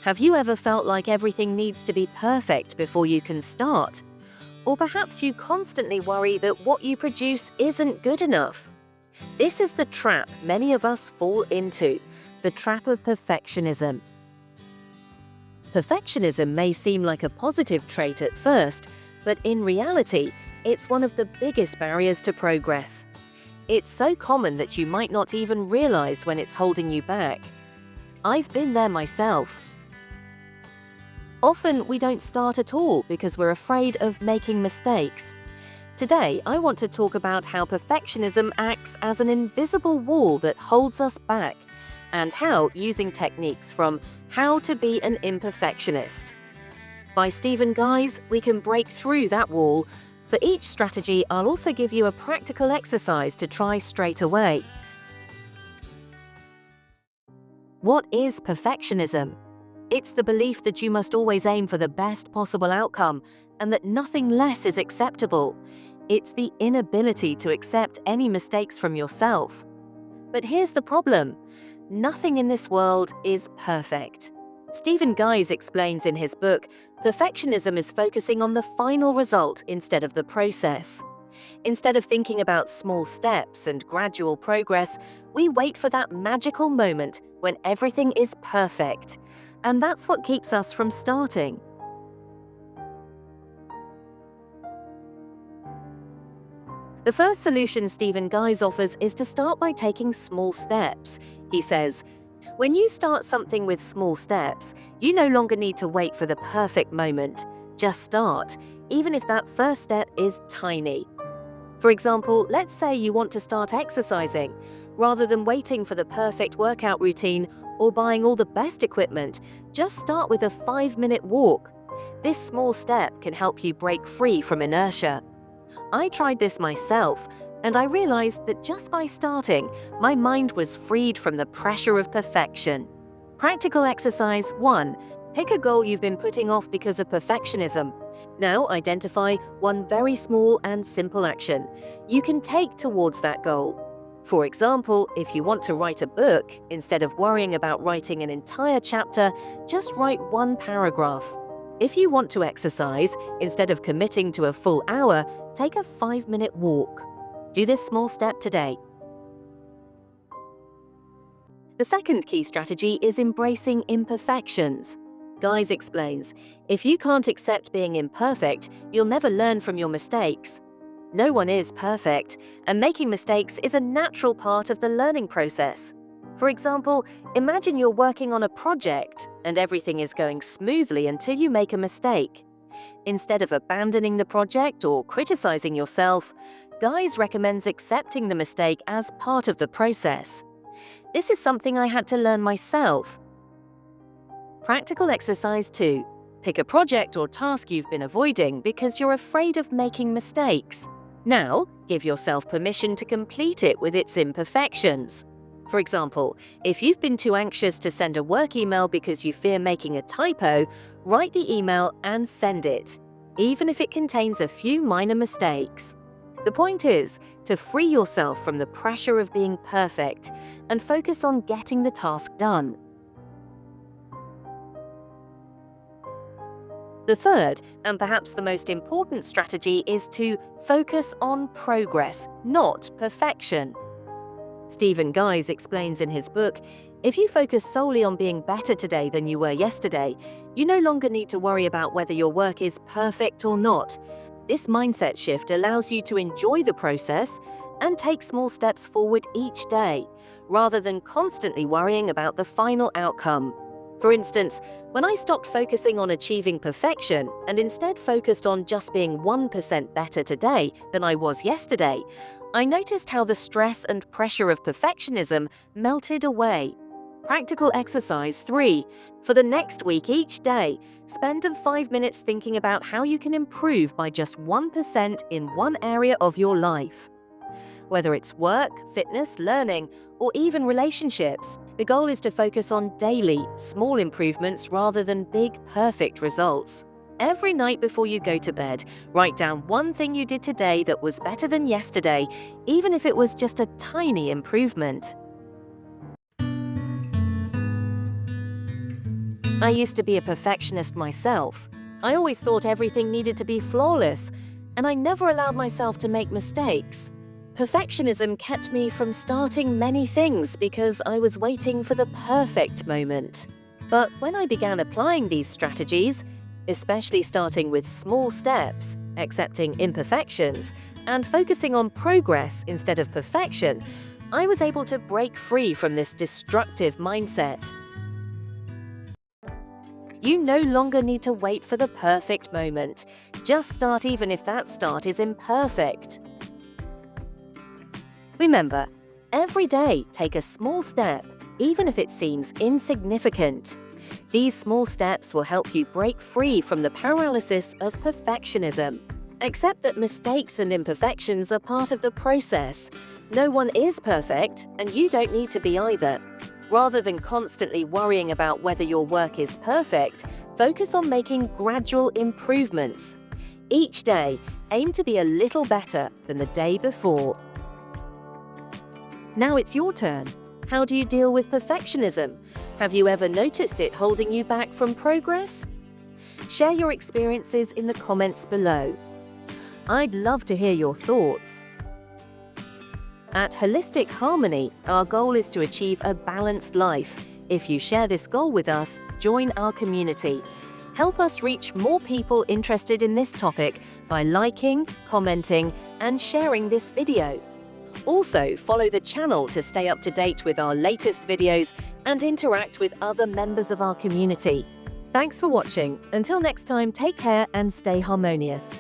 Have you ever felt like everything needs to be perfect before you can start? Or perhaps you constantly worry that what you produce isn't good enough. This is the trap many of us fall into, the trap of perfectionism. Perfectionism may seem like a positive trait at first, but in reality, it's one of the biggest barriers to progress. It's so common that you might not even realize when it's holding you back. I've been there myself. Often we don't start at all because we're afraid of making mistakes. Today, I want to talk about how perfectionism acts as an invisible wall that holds us back, and how using techniques from How to Be an Imperfectionist by Stephen Guise, we can break through that wall. For each strategy, I'll also give you a practical exercise to try straight away. What is perfectionism? It's the belief that you must always aim for the best possible outcome and that nothing less is acceptable. It's the inability to accept any mistakes from yourself. But here's the problem. Nothing in this world is perfect. Stephen Guise explains in his book, perfectionism is focusing on the final result instead of the process. Instead of thinking about small steps and gradual progress, we wait for that magical moment when everything is perfect. And that's what keeps us from starting. The first solution Stephen Guise offers is to start by taking small steps. He says, when you start something with small steps, you no longer need to wait for the perfect moment. Just start, even if that first step is tiny. For example, let's say you want to start exercising. Rather than waiting for the perfect workout routine or buying all the best equipment, just start with a 5-minute walk. This small step can help you break free from inertia. I tried this myself, and I realized that just by starting, my mind was freed from the pressure of perfection. Practical exercise 1. Pick a goal you've been putting off because of perfectionism. Now identify one very small and simple action you can take towards that goal. For example, if you want to write a book, instead of worrying about writing an entire chapter, just write one paragraph. If you want to exercise, instead of committing to a full hour, take a 5-minute walk. Do this small step today. The second key strategy is embracing imperfections. Guise explains, if you can't accept being imperfect, you'll never learn from your mistakes. No one is perfect, and making mistakes is a natural part of the learning process. For example, imagine you're working on a project and everything is going smoothly until you make a mistake. Instead of abandoning the project or criticizing yourself, Guise recommends accepting the mistake as part of the process. This is something I had to learn myself. Practical exercise 2. Pick a project or task you've been avoiding because you're afraid of making mistakes. Now, give yourself permission to complete it with its imperfections. For example, if you've been too anxious to send a work email because you fear making a typo, write the email and send it, even if it contains a few minor mistakes. The point is to free yourself from the pressure of being perfect and focus on getting the task done. The third, and perhaps the most important strategy, is to focus on progress, not perfection. Stephen Guise explains in his book, if you focus solely on being better today than you were yesterday, you no longer need to worry about whether your work is perfect or not. This mindset shift allows you to enjoy the process and take small steps forward each day, rather than constantly worrying about the final outcome. For instance, when I stopped focusing on achieving perfection and instead focused on just being 1% better today than I was yesterday, I noticed how the stress and pressure of perfectionism melted away. Practical exercise 3. For the next week each day, spend 5 minutes thinking about how you can improve by just 1% in one area of your life. Whether it's work, fitness, learning, or even relationships, the goal is to focus on daily, small improvements rather than big, perfect results. Every night before you go to bed, write down one thing you did today that was better than yesterday, even if it was just a tiny improvement. I used to be a perfectionist myself. I always thought everything needed to be flawless, and I never allowed myself to make mistakes. Perfectionism kept me from starting many things because I was waiting for the perfect moment. But when I began applying these strategies, especially starting with small steps, accepting imperfections, and focusing on progress instead of perfection, I was able to break free from this destructive mindset. You no longer need to wait for the perfect moment. Just start even if that start is imperfect. Remember, every day take a small step, even if it seems insignificant. These small steps will help you break free from the paralysis of perfectionism. Accept that mistakes and imperfections are part of the process. No one is perfect, and you don't need to be either. Rather than constantly worrying about whether your work is perfect, focus on making gradual improvements. Each day, aim to be a little better than the day before. Now it's your turn. How do you deal with perfectionism? Have you ever noticed it holding you back from progress? Share your experiences in the comments below. I'd love to hear your thoughts. At Holistic Harmony, our goal is to achieve a balanced life. If you share this goal with us, join our community. Help us reach more people interested in this topic by liking, commenting, and sharing this video. Also, follow the channel to stay up to date with our latest videos and interact with other members of our community. Thanks for watching. Until next time, take care and stay harmonious.